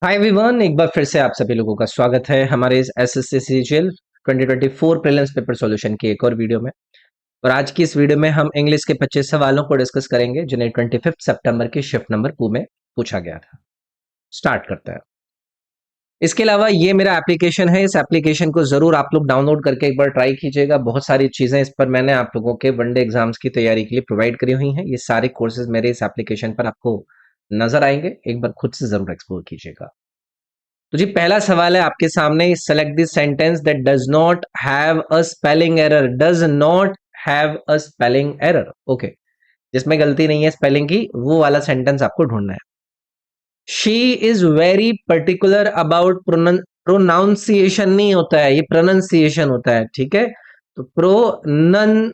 Hi everyone, एक बार फिर से आप सभी लोगों का स्वागत है हमारे इस SSC CGL 2024 prelims paper solution की एक और वीडियो में। और आज की इस वीडियो में हम इंग्लिश के 25 सवालों को डिस्कस करेंगे जिन्हें 25 सितंबर की शिफ्ट नंबर 2 में पूछा गया था। स्टार्ट करते हैं। इसके अलावा ये मेरा एप्लीकेशन है, इस एप्लीकेशन को जरूर आप लोग डाउनलोड करके एक बार ट्राई कीजिएगा। बहुत सारी चीजें इस पर मैंने आप लोगों के वनडे एग्जाम्स की तैयारी के लिए प्रोवाइड करी हुई हैं। ये सारे कोर्सेज मेरे इस एप्लीकेशन पर आपको नजर आएंगे, एक बार खुद से जरूर एक्सप्लोर कीजिएगा। तो जी पहला सवाल है आपके सामने, select this sentence that does not have a spelling error. Does not have a spelling error, okay, जिसमें गलती नहीं है स्पेलिंग की, वो वाला सेंटेंस आपको ढूंढना है। She is very particular about pronunciation नहीं होता है, ये प्रोनाउंसिएशन होता है, ठीक है। तो प्रोनंसिएशन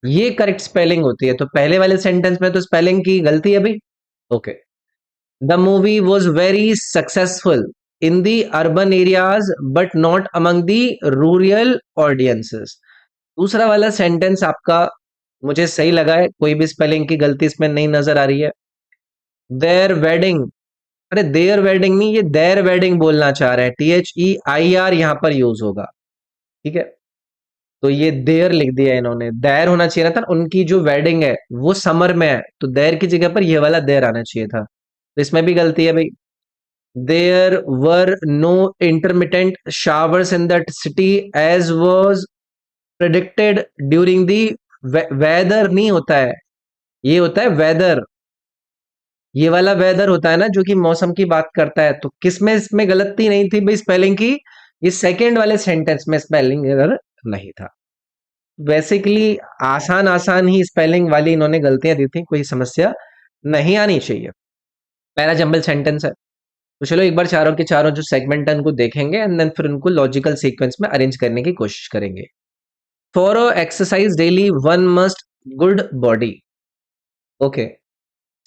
ये करेक्ट स्पेलिंग होती है। तो पहले वाले सेंटेंस में तो स्पेलिंग की गलती है भाई, okay. The movie was very successful in the urban areas but not among the rural audiences. दूसरा वाला सेंटेंस आपका मुझे सही लगा है, कोई भी स्पेलिंग की गलती इसमें नहीं नजर आ रही है। Their wedding, अरे देयर वेडिंग नहीं, ये देयर वेडिंग बोलना चाह रहे हैं, THEIR यहां पर यूज होगा, ठीक है। तो ये देयर लिख दिया इन्होंने, देयर होना चाहिए था। उनकी जो वेडिंग है वो समर में है, तो देयर की जगह पर ये वाला देयर आना चाहिए था, तो इसमें भी गलती है भाई। There were no intermittent showers in that city as was predicted during the weather नहीं होता है, ये होता है वेदर। ये वाला वेदर होता है ना जो कि मौसम की बात करता है। तो किस में इसमें गलती नहीं थी भाई स्पेलिंग की, ये सेकंड वाले सेंटेंस में स्पेलिंग एरर नहीं था। बेसिकली आसान आसान ही स्पेलिंग वाली इन्होंने गलतियां दी थी, कोई समस्या नहीं आनी चाहिए। पहला जंबल सेंटेंस है। तो चलो एक बार चारों के चारों जो सेगमेंट है उनको देखेंगे एंड देन फिर उनको लॉजिकल सीक्वेंस में अरेंज करने की कोशिश करेंगे। For a exercise daily one must good body, okay.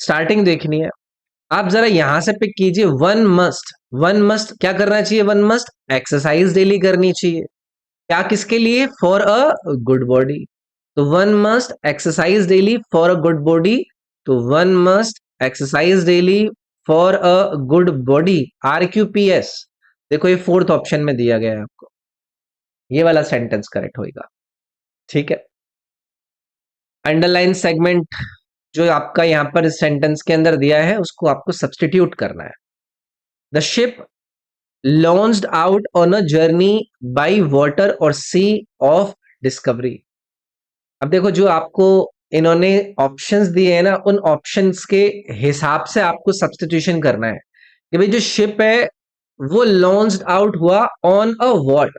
Starting देखनी है, आप जरा यहां से पिक कीजिए। वन मस्ट क्या करना चाहिए, वन मस्ट एक्सरसाइज डेली करनी चाहिए। क्या, किसके लिए, फॉर अ गुड बॉडी। तो one must exercise daily for a good body. तो one must exercise daily for a good body, RQPS। देखो ये फोर्थ ऑप्शन में दिया गया है आपको, ये वाला सेंटेंस करेक्ट होगा, ठीक है। अंडरलाइन सेगमेंट जो आपका यहां पर इस सेंटेंस के अंदर दिया है उसको आपको सब्सटीट्यूट करना है। The ship launched out on a journey by water और सी ऑफ डिस्कवरी। अब देखो जो आपको इन्होंने ऑप्शंस दिए हैं ना, उन ऑप्शंस के हिसाब से आपको सब्स्टिट्यूशन करना है कि भाई जो शिप है वो लॉन्च्ड आउट हुआ on a what,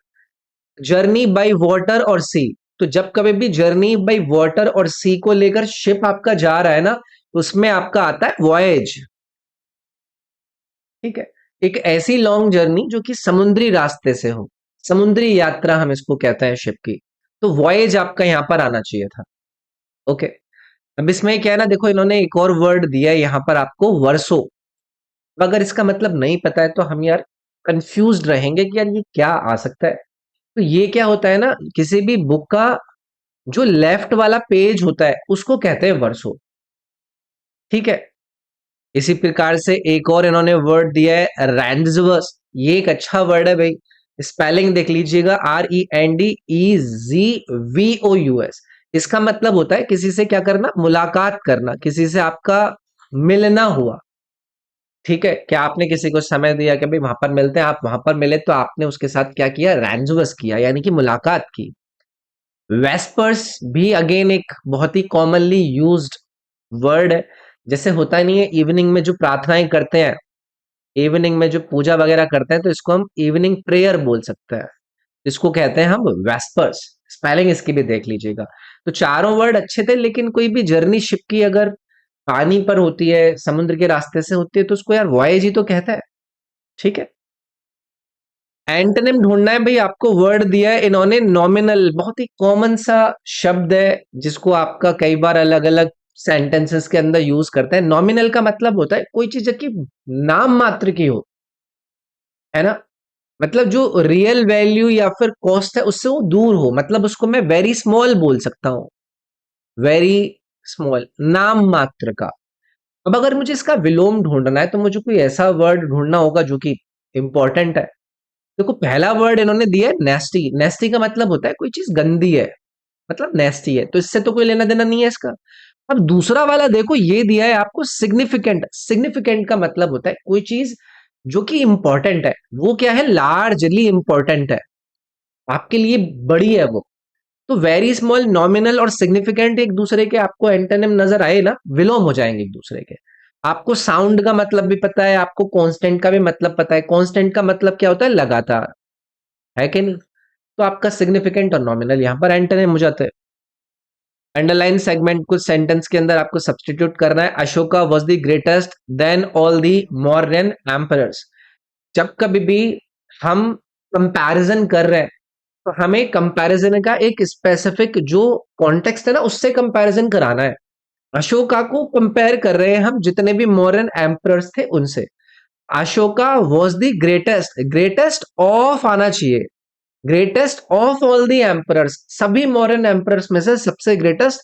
journey by water और सी। तो जब कभी भी जर्नी बाय वाटर और सी को लेकर शिप आपका जा रहा है ना, तो उसमें आपका आता है वॉयज, ठीक है। एक ऐसी लॉन्ग जर्नी जो कि समुद्री रास्ते से हो, समुद्री यात्रा हम इसको कहते हैं शिप की। तो वॉयज आपका यहां पर आना चाहिए था, ओके। अब इसमें क्या है ना, देखो इन्होंने एक और वर्ड दिया है यहाँ पर आपको, वर्सो। अगर इसका मतलब नहीं पता है तो हम यार कंफ्यूज रहेंगे कि यार ये क्या आ सकता है। तो ये क्या होता है ना, किसी भी बुक का जो लेफ्ट वाला पेज होता है उसको कहते हैं वर्सो, ठीक है। इसी प्रकार से एक और इन्होंने वर्ड दिया है रैंडजवर्स। ये एक अच्छा वर्ड है भाई, स्पेलिंग देख लीजिएगा, RENDEZVOUS। इसका मतलब होता है किसी से क्या करना, मुलाकात करना, किसी से आपका मिलना हुआ, ठीक है। क्या आपने किसी को समय दिया कि भाई वहां पर मिलते हैं, आप वहां पर मिले तो आपने उसके साथ क्या किया, रैंजवस किया, यानी कि मुलाकात की। वेस्पर्स भी अगेन एक बहुत ही कॉमनली यूज्ड वर्ड है। जैसे होता नहीं है इवनिंग में जो प्रार्थनाएं करते हैं, इवनिंग में जो पूजा वगैरह करते हैं, तो इसको हम इवनिंग प्रेयर बोल सकते हैं, इसको कहते हैं हम वेस्पर्स। स्पेलिंग इसकी भी देख लीजिएगा। तो चारों वर्ड अच्छे थे, लेकिन कोई भी जर्नी शिप की अगर पानी पर होती है, समुद्र के रास्ते से होती है, तो उसको यार वॉयज ही तो कहता है, ठीक है। एंटोनिम ढूंढना है भाई, आपको वर्ड दिया है इन्होंने नॉमिनल, बहुत ही कॉमन सा शब्द है जिसको आपका कई बार अलग अलग सेंटेंसेस के अंदर यूज करते हैं। नॉमिनल का मतलब होता है कोई चीज की नाम मात्र की हो, है ना। मतलब जो रियल वैल्यू या फिर कॉस्ट है उससे वो दूर हो, मतलब उसको मैं वेरी स्मॉल बोल सकता हूं, वेरी स्मॉल, नाम मात्र का। अब अगर मुझे इसका विलोम ढूंढना है तो मुझे कोई ऐसा वर्ड ढूंढना होगा जो कि इंपॉर्टेंट है। देखो पहला वर्ड इन्होंने दिया है नेस्टी। नेस्टी का मतलब होता है कोई चीज गंदी है, मतलब नेस्टी है, तो इससे तो कोई लेना देना नहीं है इसका। अब दूसरा वाला देखो ये दिया है आपको सिग्निफिकेंट। सिग्निफिकेंट का मतलब होता है कोई चीज जो कि इंपॉर्टेंट है, वो क्या है, लार्जली इंपॉर्टेंट है, आपके लिए बड़ी है वो। तो वेरी स्मॉल, नॉमिनल और सिग्निफिकेंट एक दूसरे के आपको एंटोनिम नजर आए ना, विलोम हो जाएंगे एक दूसरे के। आपको साउंड का मतलब भी पता है, आपको कांस्टेंट का भी मतलब पता है। कांस्टेंट का मतलब क्या होता है, लगातार, है कि नहीं। तो आपका सिग्निफिकेंट और नॉमिनल यहाँ पर एंटोनिम हो जाते हैं। अंडरलाइन सेगमेंट कुछ सेंटेंस के अंदर आपको सब्सटीट्यूट करना है। Ashoka was the greatest then all the modern emperors. जब कभी भी हम कंपैरिजन कर रहे हैं तो हमें कंपैरिजन का एक स्पेसिफिक जो कॉन्टेक्स्ट है ना, उससे कंपैरिजन कराना है। अशोका को कंपेयर कर रहे हैं हम जितने भी मॉडर्न एम्परर्स थे उनसे। Ashoka was the greatest, greatest of आना चाहिए, greatest of all the emperors, सभी मॉडर्न एम्परर्स में से सबसे ग्रेटेस्ट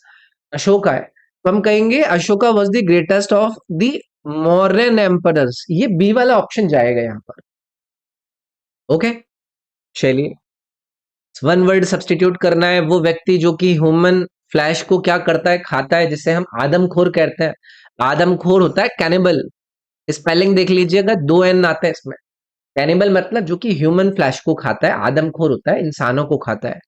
अशोका है। तो हम कहेंगे Ashoka was the greatest of the modern emperors. ये बी वाला ऑप्शन जाएगा यहाँ पर। ओके, चलिए वन वर्ड सब्सटीट्यूट करना है। वो व्यक्ति जो कि ह्यूमन फ्लैश को क्या करता है, खाता है, जिसे हम आदमखोर कहते हैं। आदमखोर होता है कैनिबल। स्पेलिंग देख लीजिएगा, दो एन आता है इसमें। कैनिबल मतलब जो कि ह्यूमन फ्लैश को खाता है, आदमखोर होता है, इंसानों को खाता है।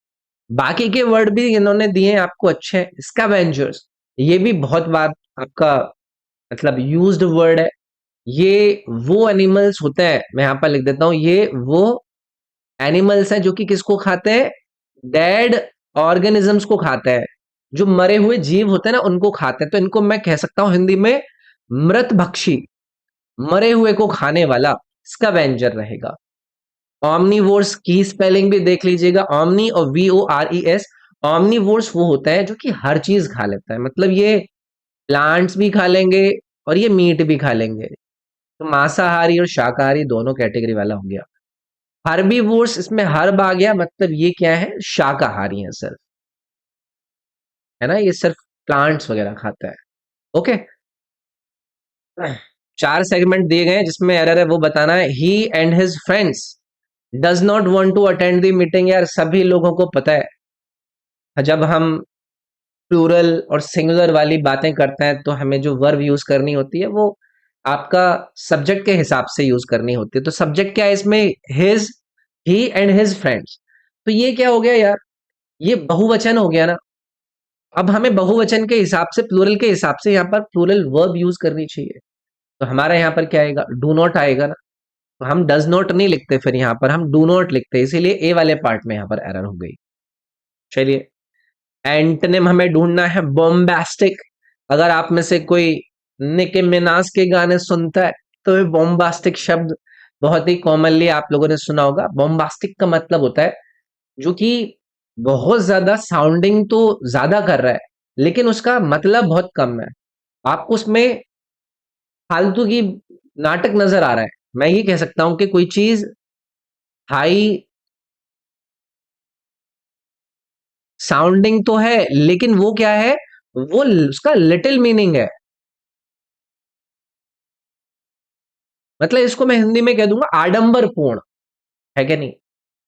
बाकी के वर्ड भी इन्होंने दिए हैं आपको अच्छे हैं। स्कैवेंजर्स, ये भी बहुत बार आपका मतलब यूज्ड वर्ड है। ये वो एनिमल्स होते हैं, मैं यहां पर लिख देता हूं, ये वो एनिमल्स हैं जो कि किसको खाते हैं, डेड ऑर्गेनिजम्स को खाते हैं। जो मरे हुए जीव होते हैं ना उनको खाते हैं। तो इनको मैं कह सकता हूं हिंदी में मृत भक्षी, मरे हुए को खाने वाला स्कैवेंजर रहेगा। ऑमनीवोर्स की स्पेलिंग भी देख लीजिएगा, ऑमनी और VORES। ऑमनीवोर्स वो होता है जो कि हर चीज खा लेता है, मतलब ये प्लांट्स भी खा लेंगे और ये मीट भी खा लेंगे। तो मांसाहारी और शाकाहारी दोनों कैटेगरी वाला हो गया। हर्बीवोर्स, इसमें हर्ब आ गया, मतलब ये क्या है, शाकाहारी है सिर्फ, है ना, ये सिर्फ प्लांट्स वगैरह खाता है। ओके, चार सेगमेंट दिए गए हैं, जिसमें एरर है वो बताना है। He and his friends does not want to attend the meeting. यार सभी लोगों को पता है जब हम प्लूरल और सिंगुलर वाली बातें करते हैं तो हमें जो वर्ब यूज करनी होती है वो आपका सब्जेक्ट के हिसाब से यूज करनी होती है। तो सब्जेक्ट क्या है इसमें, his, he and his friends. तो ये क्या हो गया यार, ये बहुवचन हो गया ना। अब हमें बहुवचन के हिसाब से, प्लूरल के हिसाब से यहाँ पर प्लूरल वर्ब यूज करनी चाहिए। तो हमारा यहाँ पर क्या आएगा, डू नॉट आएगा ना। तो हम डज नॉट नहीं लिखते, फिर यहाँ पर हम डू नॉट लिखते हैं, इसीलिए ए वाले पार्ट में यहाँ पर एरर हो गई। चलिए एंटोनिम हमें ढूंढना है बॉम्बास्टिक। अगर आप में से कोई निकी मिनाज के गाने सुनता है तो ये बॉम्बास्टिक शब्द बहुत ही कॉमनली आप लोगों ने सुना होगा। बॉम्बास्टिक का मतलब होता है जो कि बहुत ज्यादा साउंडिंग तो ज्यादा कर रहा है लेकिन उसका मतलब बहुत कम है। आपको उसमें फालतू की नाटक नजर आ रहा है। मैं ये कह सकता हूं कि कोई चीज हाई साउंडिंग तो है लेकिन वो क्या है, वो उसका लिटिल मीनिंग है। मतलब इसको मैं हिंदी में कह दूंगा आडंबरपूर्ण, है कि नहीं।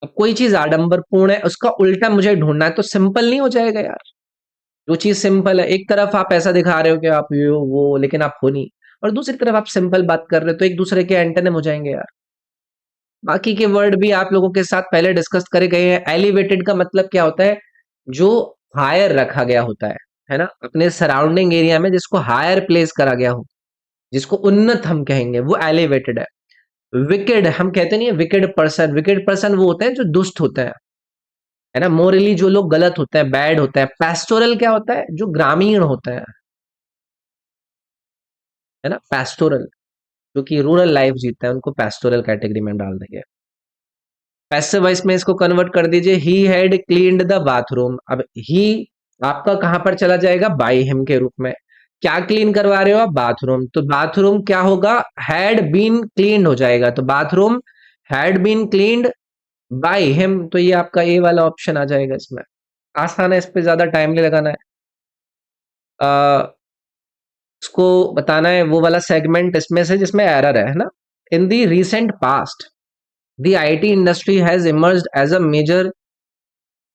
अब कोई चीज आडंबरपूर्ण है, उसका उल्टा मुझे ढूंढना है, तो सिंपल नहीं हो जाएगा यार। जो चीज सिंपल है, एक तरफ आप ऐसा दिखा रहे हो कि आप ये हो वो, लेकिन आप हो नहीं, और दूसरी तरफ आप सिंपल बात कर रहे हो, तो एक दूसरे के एंटोनिम हो जाएंगे यार। बाकी के वर्ड भी आप लोगों के साथ पहले डिस्कस करे गए हैं। एलिवेटेड का मतलब क्या होता है, जो हायर रखा गया होता है ना, अपने सराउंडिंग एरिया में जिसको हायर प्लेस करा गया हो, जिसको उन्नत हम कहेंगे, वो एलिवेटेड है। विकेड हम कहते नहीं है, विकेड पर्सन, विकेड पर्सन वो होते हैं जो दुष्ट होते हैं, है ना, मोरली जो लोग गलत होते हैं, बैड होते हैं। पैस्टोरल क्या होता है, जो ग्रामीण होते हैं, है ना, पैस्टोरल जो कि रूरल लाइफ जीते हैं, उनको पैस्टोरल कैटेगरी में डाल देंगे। पैसिव वॉइस में इसको कन्वर्ट कर दीजिए, he had cleaned the bathroom. अब ही आपका कहां पर चला जाएगा, बाय हिम के रूप में। क्या क्लीन करवा रहे हो आप, बाथरूम, तो बाथरूम क्या होगा, हैड बीन क्लीन्ड हो जाएगा। तो bathroom had been cleaned by him, तो ये आपका ए वाला ऑप्शन आ जाएगा इसमें। आसान है, इस पे ज्यादा टाइम नहीं लगाना है। उसको बताना है वो वाला सेगमेंट इसमें से जिसमें एरर है ना। In the recent past the IT industry has emerged as a major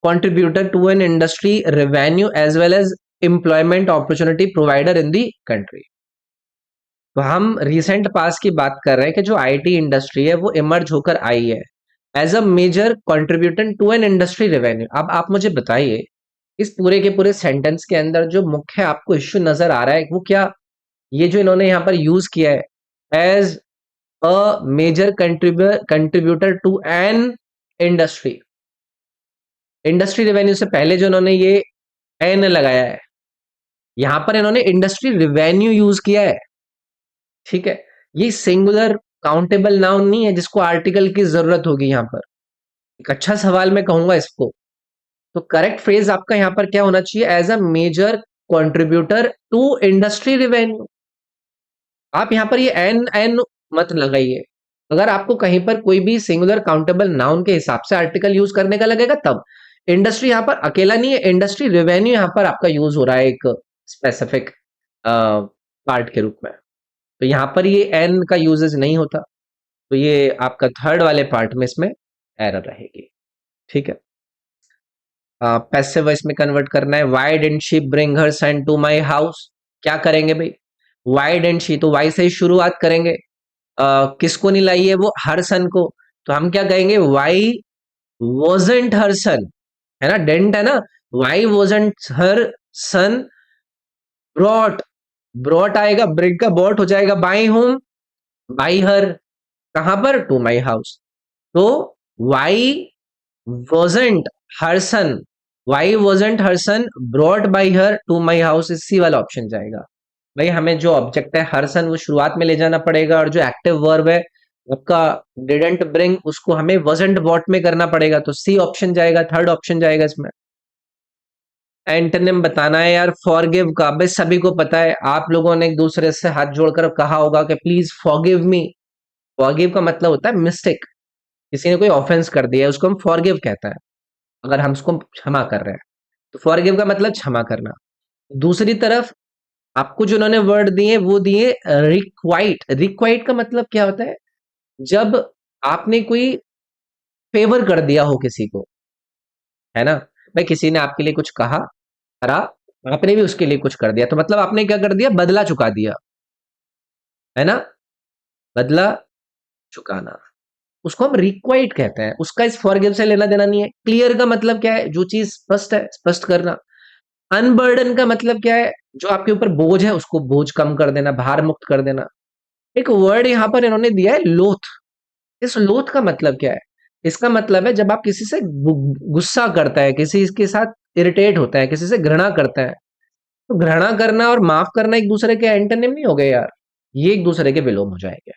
contributor to an industry revenue as well as employment opportunity provider in the country। तो हम रिसेंट पास की बात कर रहे हैं कि जो आईटी इंडस्ट्री है वो इमर्ज होकर आई है as a major contributor to an industry revenue. अब आप मुझे बताइए इस पूरे के पूरे सेंटेंस के अंदर जो मुख्य आपको इश्यू नजर आ रहा है वो क्या, ये जो इन्होंने यहाँ पर यूज किया है as a major contributor to an industry, industry revenue से पहले जो इन्होंने ये एन लगाया है, यहां पर इन्होंने इंडस्ट्री रेवेन्यू यूज किया है। ठीक है, ये सिंगुलर काउंटेबल नाउन नहीं है जिसको आर्टिकल की जरूरत होगी यहां पर। एक अच्छा सवाल मैं कहूंगा इसको, तो करेक्ट फ्रेज आपका यहां पर क्या होना चाहिए, as a major contributor to industry revenue. आप यहां पर ये एन एन मत लगाइए। अगर आपको कहीं पर कोई भी सिंगुलर काउंटेबल नाउन के हिसाब से आर्टिकल यूज करने का लगेगा तब। इंडस्ट्री यहां पर अकेला नहीं है, इंडस्ट्री रेवेन्यू यहां पर आपका यूज हो रहा है एक स्पेसिफिक पार्ट के रूप में। तो यहां पर ये एन का यूजेस नहीं होता, तो ये आपका थर्ड वाले पार्ट में इसमें एरर रहेगी। ठीक है, पैसिव वॉइस में कन्वर्ट करना है। Why didn't she bring her son to my house, क्या करेंगे भाई, व्हाई डिडंट शी, तो व्हाई से ही शुरुआत करेंगे। किसको नहीं लाई है वो, हर सन को, तो हम क्या कहेंगे, व्हाई वॉजंट हर सन, है ना, डेंट है ना, why wasn't her son brought, brought आएगा, ब्रिंग का बॉट हो जाएगा बाई होम, बाई हर, कहां पर, टू माई हाउस। तो why wasn't her son, why wasn't her son brought by her to my house, इसी वाला ऑप्शन जाएगा। भाई हमें जो ऑब्जेक्ट है हर सन वो शुरुआत में ले जाना पड़ेगा, और जो एक्टिव वर्ब है आपका डिडंट ब्रिंग उसको हमें वॉजेंट बॉट में करना पड़ेगा, तो सी ऑप्शन जाएगा, थर्ड ऑप्शन जाएगा इसमें। एंटोनिम बताना है यार फॉरगिव का, भाई सभी को पता है, आप लोगों ने एक दूसरे से हाथ जोड़कर कहा होगा कि प्लीज फॉरगिव मी। फॉरगिव का मतलब होता है मिस्टेक, किसी ने कोई ऑफेंस कर दिया है उसको हम फॉरगिव कहता है, अगर हम उसको क्षमा कर रहे हैं तो फॉरगिव का मतलब क्षमा करना। दूसरी तरफ आपको जो उन्होंने वर्ड दिए वो दिए रिक्वाइट, रिक्वाइट का मतलब क्या होता है, जब आपने कोई फेवर कर दिया हो किसी को, है ना, भाई किसी ने आपके लिए कुछ कहा, करा, आपने भी उसके लिए कुछ कर दिया, तो मतलब आपने क्या कर दिया, बदला चुका दिया, है ना, बदला चुकाना, उसको हम रिक्वाइट कहते हैं। उसका इस फॉरगिव से लेना देना नहीं है। क्लियर का मतलब क्या है, जो चीज स्पष्ट है, स्पष्ट करना। अनबर्डन का मतलब क्या है, जो आपके ऊपर बोझ है उसको बोझ कम कर देना, भार मुक्त कर देना। एक वर्ड यहां पर इन्होंने दिया है लोथ, इस लोथ का मतलब क्या है, इसका मतलब है जब आप किसी से गुस्सा करता है, किसी के साथ इरिटेट होता है, किसी से घृणा करता है, तो घृणा करना और माफ करना एक दूसरे के एंटोनिम नहीं हो गए यार, ये एक दूसरे के विलोम हो जाएंगे।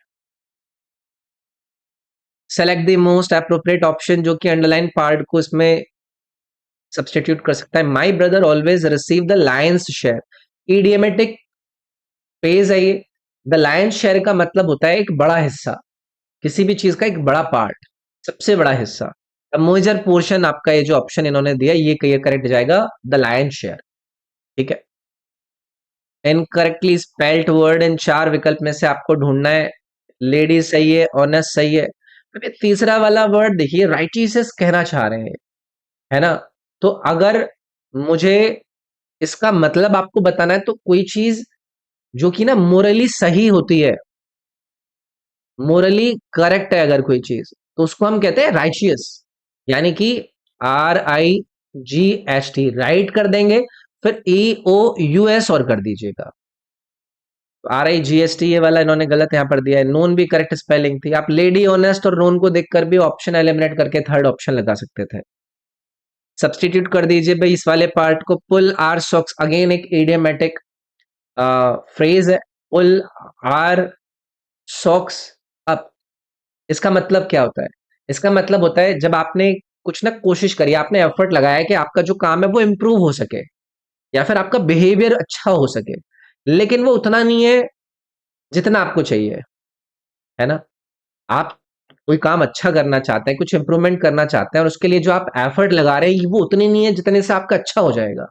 Select the most appropriate option, जो कि अंडरलाइन पार्ट को इसमें सब्सटीट्यूट कर सकता है। My brother always receive the lion's share, idiomatic phrase है ये। द लायंस शेयर का मतलब होता है एक बड़ा हिस्सा, किसी भी चीज का एक बड़ा पार्ट, सबसे बड़ा हिस्सा। मेजर पोर्शन आपका ये जो ऑप्शन इन्होंने दिया ये करेक्ट जाएगा, द लायंस शेयर। ठीक है, इनकरेक्टली स्पेल्ड वर्ड इन चार विकल्प में से आपको ढूंढना है। लेडी सही है, ऑनेस्ट सही है। अब ये तीसरा वाला वर्ड देखिए, राइटियस कहना चाह रहे हैं, है ना, तो अगर मुझे इसका मतलब आपको बताना है तो कोई चीज जो कि ना मोरली सही होती है, मोरली करेक्ट है अगर कोई चीज, तो उसको हम कहते हैं राइचियस, यानी कि RIGHT, राइट कर देंगे, फिर EOUS और कर दीजिएगा। RIGST ये वाला इन्होंने गलत यहां पर दिया है। नोन भी करेक्ट स्पेलिंग थी, आप लेडी ऑनेस्ट और नोन को देखकर भी ऑप्शन एलिमिनेट करके थर्ड ऑप्शन लगा सकते थे। सब्सटीट्यूट कर दीजिए भाई इस वाले पार्ट को, पुल आर सॉक्स, अगेन एक इडियमेटिक फ्रेज है, पुल आर सॉक्स अप। इसका मतलब क्या होता है, इसका मतलब होता है जब आपने कुछ ना कोशिश करी, आपने एफर्ट लगाया कि आपका जो काम है वो इंप्रूव हो सके, या फिर आपका बिहेवियर अच्छा हो सके, लेकिन वो उतना नहीं है जितना आपको चाहिए, है ना। आप कोई काम अच्छा करना चाहते हैं, कुछ इंप्रूवमेंट करना चाहते हैं, और उसके लिए जो आप एफर्ट लगा रहे हैं वो उतनी नहीं है जितने से आपका अच्छा हो जाएगा,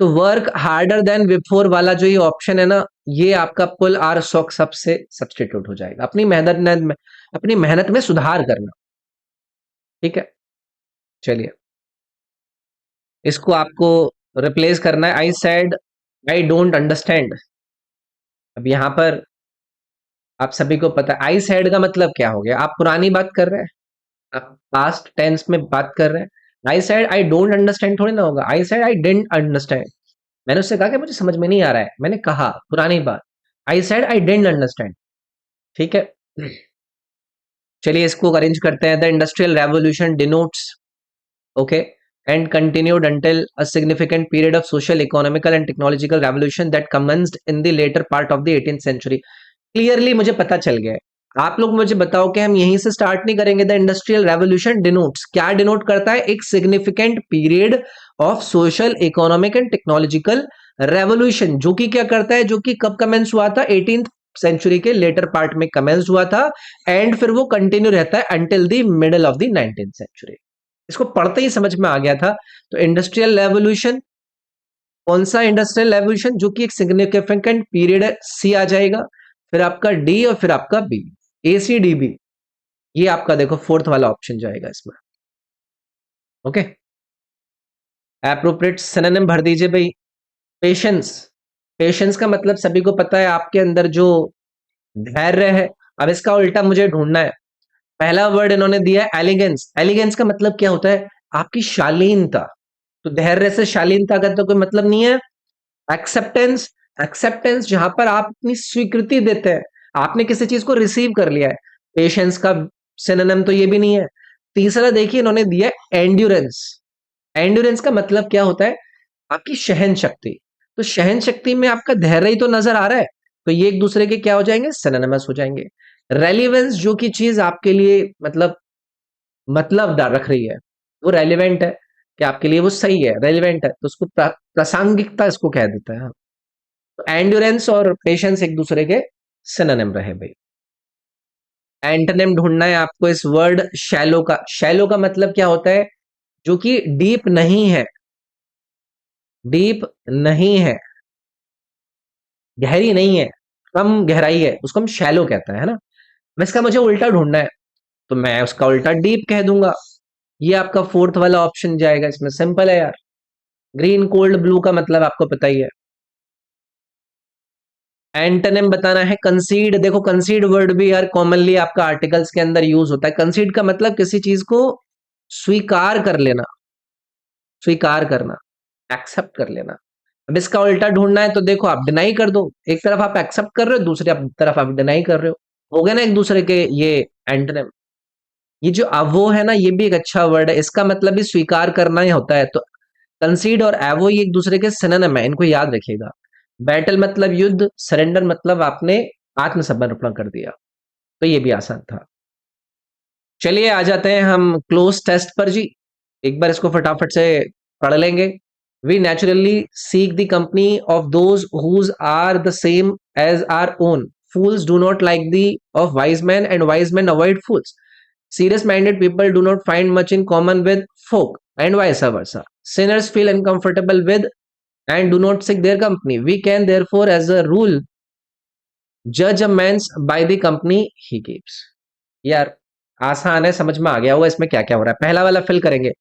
तो वर्क हार्डर देन बिफोर वाला जो ये ऑप्शन है ना, ये आपका पुल आर सॉक सबसे सब्स्टिट्यूट हो जाएगा। अपनी मेहनत में सुधार करना। ठीक है, चलिए इसको आपको रिप्लेस करना है। I said I don't understand. अब यहां पर आप सभी को पता है आई सेड का मतलब क्या हो गया। आप पुरानी बात कर रहे हैं, आप पास्ट टेंस में बात कर रहे हैं। I said I don't understand थोड़ी ना होगा, I said I didn't understand. मैंने उससे कहा कि मुझे समझ में नहीं आ रहा है, मैंने कहा पुरानी बात। I said I didn't understand. ठीक है, चलिए इसको अरेंज करते हैं। The industrial revolution denotes, okay, and continued until a significant period of social, economical and technological revolution that commenced in the later part of the 18th century. Clearly मुझे पता चल गया है। आप लोग मुझे बताओ कि हम यहीं से स्टार्ट नहीं करेंगे। द इंडस्ट्रियल रेवोल्यूशन डिनोट्स, क्या डिनोट करता है? एक significant period of social, economic and technological revolution, जो कि क्या करता है, जो कि कब कमेंस हुआ था? 18th सेंचुरी के लेटर पार्ट में कमेंस हुआ था, एंड फिर वो कंटिन्यू रहता है until the middle of the 19th century. इसको पढ़ते ही समझ में आ गया था। तो इंडस्ट्रियल रेवोल्यूशन, कौन सा इंडस्ट्रियल रेवोल्यूशन? जो कि एक सिग्निफिकेंट पीरियड है, सी आ जाएगा। फिर आपका डी और फिर आपका बी, ए सी डी बी। ये आपका देखो फोर्थ वाला ऑप्शन जाएगा इसमें। ओके, एप्रोप्रिएट सिनोनिम भर दीजिए भाई। पेशेंस, पेशेंस का मतलब सभी को पता है, आपके अंदर जो धैर्य है। अब इसका उल्टा मुझे ढूंढना है। पहला वर्ड इन्होंने दिया है एलिगेंस। एलिगेंस का मतलब क्या होता है? आपकी शालीनता। तो धैर्य से शालीनता का तो कोई मतलब नहीं है। एक्सेप्टेंस, एक्सेप्टेंस जहां पर आप अपनी स्वीकृति देते हैं, आपने किसी चीज को रिसीव कर लिया है। पेशेंस का सिनोनिम तो ये भी नहीं है। तीसरा देखिए इन्होंने दिया है एंड्योरेंस। एंड्योरेंस का मतलब क्या होता है? आपकी सहन शक्ति। तो सहन शक्ति में आपका धैर्य ही तो नजर आ रहा है। तो ये एक दूसरे के क्या हो जाएंगे? सिनोनिमस हो जाएंगे। रेलिवेंस, जो की चीज आपके लिए मतलब रख रही है, वो रेलिवेंट है, कि आपके लिए वो सही है, रेलिवेंट है, तो उसको प्रासंगिकता इसको कह देते हैं। तो एंड्योरेंस और पेशेंस एक दूसरे के सिनोनिम रहे भाई। एंटोनिम ढूंढना है आपको इस वर्ड शैलो का। शैलो का मतलब क्या होता है? जो कि डीप नहीं है, डीप नहीं है, गहरी नहीं है, कम गहराई है, उसको हम शैलो कहते हैं, है ना। अब इसका मुझे उल्टा ढूंढना है, तो मैं उसका उल्टा डीप कह दूंगा। ये आपका फोर्थ वाला ऑप्शन जाएगा इसमें। सिंपल है यार। ग्रीन कोल्ड ब्लू का मतलब आपको पता ही है। एंटोनिम बताना है कंसीड। देखो कंसीड वर्ड भी यार कॉमनली आपका आर्टिकल्स के अंदर यूज होता है। कंसीड का मतलब किसी चीज को स्वीकार कर लेना, स्वीकार करना, एक्सेप्ट कर लेना। अब इसका उल्टा ढूंढना है, तो देखो आप डिनाई कर दो। एक तरफ आप एक्सेप्ट कर रहे हो, दूसरी तरफ आप डिनाई कर रहे हो गए ना एक दूसरे के ये एंटोनिम। ये जो अवो है ना, ये भी एक अच्छा वर्ड है। इसका मतलब भी स्वीकार करना ही होता है। तो कंसीड और एवो ये एक दूसरे के सिनोनिम है, इनको याद रखिएगा। बैटल मतलब युद्ध, सरेंडर मतलब आपने आत्मसमर्पण कर दिया। तो ये भी आसान था। चलिए आ जाते हैं हम क्लोज टेस्ट पर जी। एक बार इसको फटाफट से पढ़ लेंगे। We naturally seek the company of those whose are the same as our own. Fools do not like the of wise man and wise man avoid fools. Serious minded people do not find much in common with folk, and vice versa. Sinners feel uncomfortable with and do not seek their company. We can therefore, as a rule, judge a man by the company he keeps. यार आसान है, समझ में आ गया होगा इसमें क्या क्या हो रहा है। पहला वाला फिल करेंगे।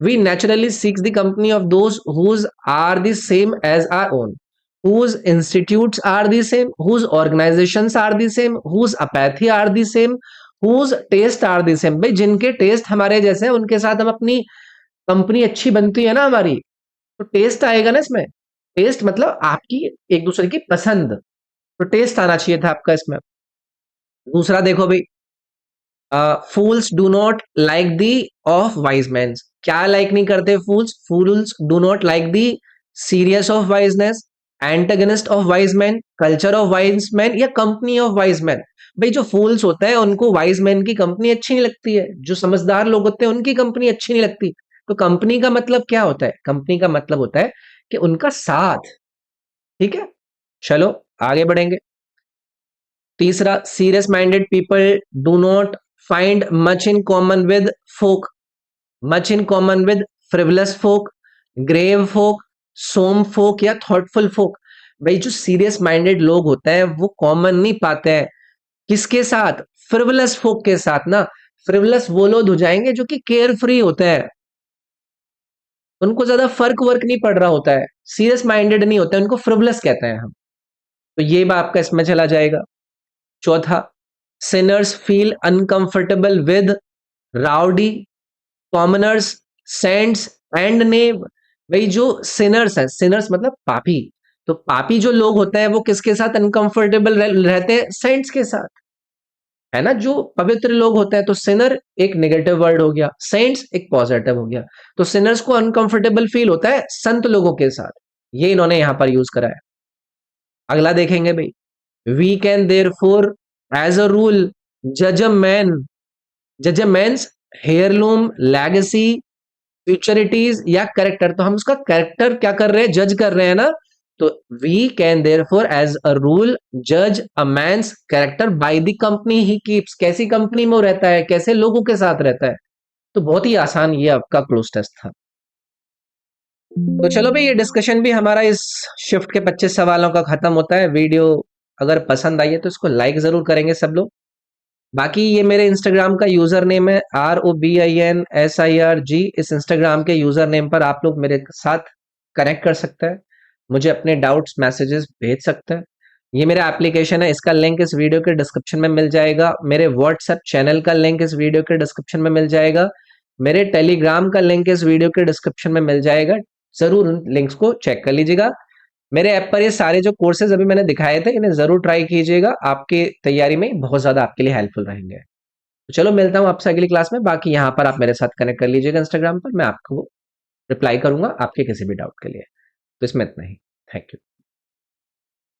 We naturally seek the company of those whose are the same as our own, whose institutes are the same, whose organizations are the same, whose apathy are the same, whose taste are the same। भाई जिनके test हमारे जैसे हैं उनके साथ हम अपनी company अच्छी बनती है ना हमारी। तो टेस्ट आएगा ना इसमें। टेस्ट मतलब आपकी एक दूसरे की पसंद। तो टेस्ट आना चाहिए था आपका इसमें। दूसरा देखो भाई, fools do not like the of wise man. क्या लाइक नहीं करते fools? Fools do not like the serious of wiseness, antagonist of wise man, culture of wise man, या कंपनी ऑफ वाइज मैन। भाई जो फूल्स होता है उनको वाइज मैन की कंपनी अच्छी नहीं लगती है, जो समझदार लोग होते हैं उनकी कंपनी अच्छी नहीं लगती। तो कंपनी का मतलब क्या होता है? कंपनी का मतलब होता है कि उनका साथ। ठीक है, चलो आगे बढ़ेंगे। तीसरा, serious minded people do not find much in common with folk, much in common with frivolous folk, grave folk, सोम फोक या थॉटफुल फोक। भाई जो सीरियस माइंडेड लोग होते हैं वो कॉमन नहीं पाते हैं किसके साथ, फ्रिवलस फोक के साथ ना। फ्रिवलस वो लोग हो जाएंगे जो कि केयर फ्री होते हैं, उनको ज्यादा फर्क वर्क नहीं पड़ रहा होता है, सीरियस माइंडेड नहीं होते हैं, उनको फ्रिवलस कहते हैं हम। तो ये बात आपका इसमें चला जाएगा। चौथा, sinners feel uncomfortable with rowdy commoners, saints and नेब। भाई जो सिनर्स है, सिनर्स मतलब पापी, तो पापी जो लोग होते हैं वो किसके साथ अनकंफर्टेबल रहते हैं, सेंट्स के साथ, है ना। जो पवित्र लोग होते हैं, तो सिनर एक नेगेटिव वर्ड हो गया, सेंट्स एक पॉजिटिव हो गया। तो सिनर्स को अनकंफर्टेबल फील होता है संत लोगों के साथ, ये इन्होंने यहां पर यूज करा है। अगला देखेंगे भाई, we can there four as a rule जज अ मैन, जज अ मैन्स हेयरलूम, लेगेसी, फ्यूचरिटीज या करेक्टर। तो हम उसका करेक्टर क्या कर रहे हैं, जज कर रहे हैं ना। तो we can therefore as a rule जज a man's character by the company he keeps, कैसी कंपनी में वो रहता है, कैसे लोगों के साथ रहता है। तो बहुत ही आसान ये आपका क्लोज टेस्ट था। तो चलो भाई, ये डिस्कशन भी हमारा इस शिफ्ट के 25 सवालों का खत्म होता है। वीडियो अगर पसंद आई है तो इसको लाइक जरूर करेंगे सब लोग। बाकी ये मेरे इंस्टाग्राम का यूजर नेम है ROBINSIRG। इस इंस्टाग्राम के यूजर नेम पर आप लोग मेरे साथ कनेक्ट कर सकते हैं, मुझे अपने डाउट्स मैसेजेस भेज सकते हैं। ये मेरा एप्लीकेशन है, इसका लिंक इस वीडियो के डिस्क्रिप्शन में मिल जाएगा। मेरे व्हाट्सएप चैनल का लिंक इस वीडियो के डिस्क्रिप्शन में मिल जाएगा। मेरे टेलीग्राम का लिंक इस वीडियो के डिस्क्रिप्शन में मिल जाएगा। जरूर उन लिंक्स को चेक कर लीजिएगा। मेरे ऐप पर ये सारे जो कोर्सेज अभी मैंने दिखाए थे, इन्हें जरूर ट्राई कीजिएगा, आपकी तैयारी में बहुत ज्यादा आपके लिए हेल्पफुल रहेंगे। तो चलो मिलता हूँ आपसे अगली क्लास में। बाकी यहाँ पर आप मेरे साथ कनेक्ट कर लीजिएगा इंस्टाग्राम पर, मैं आपको रिप्लाई करूंगा आपके किसी भी डाउट के लिए। तो इसमें इतना ही। Thank you.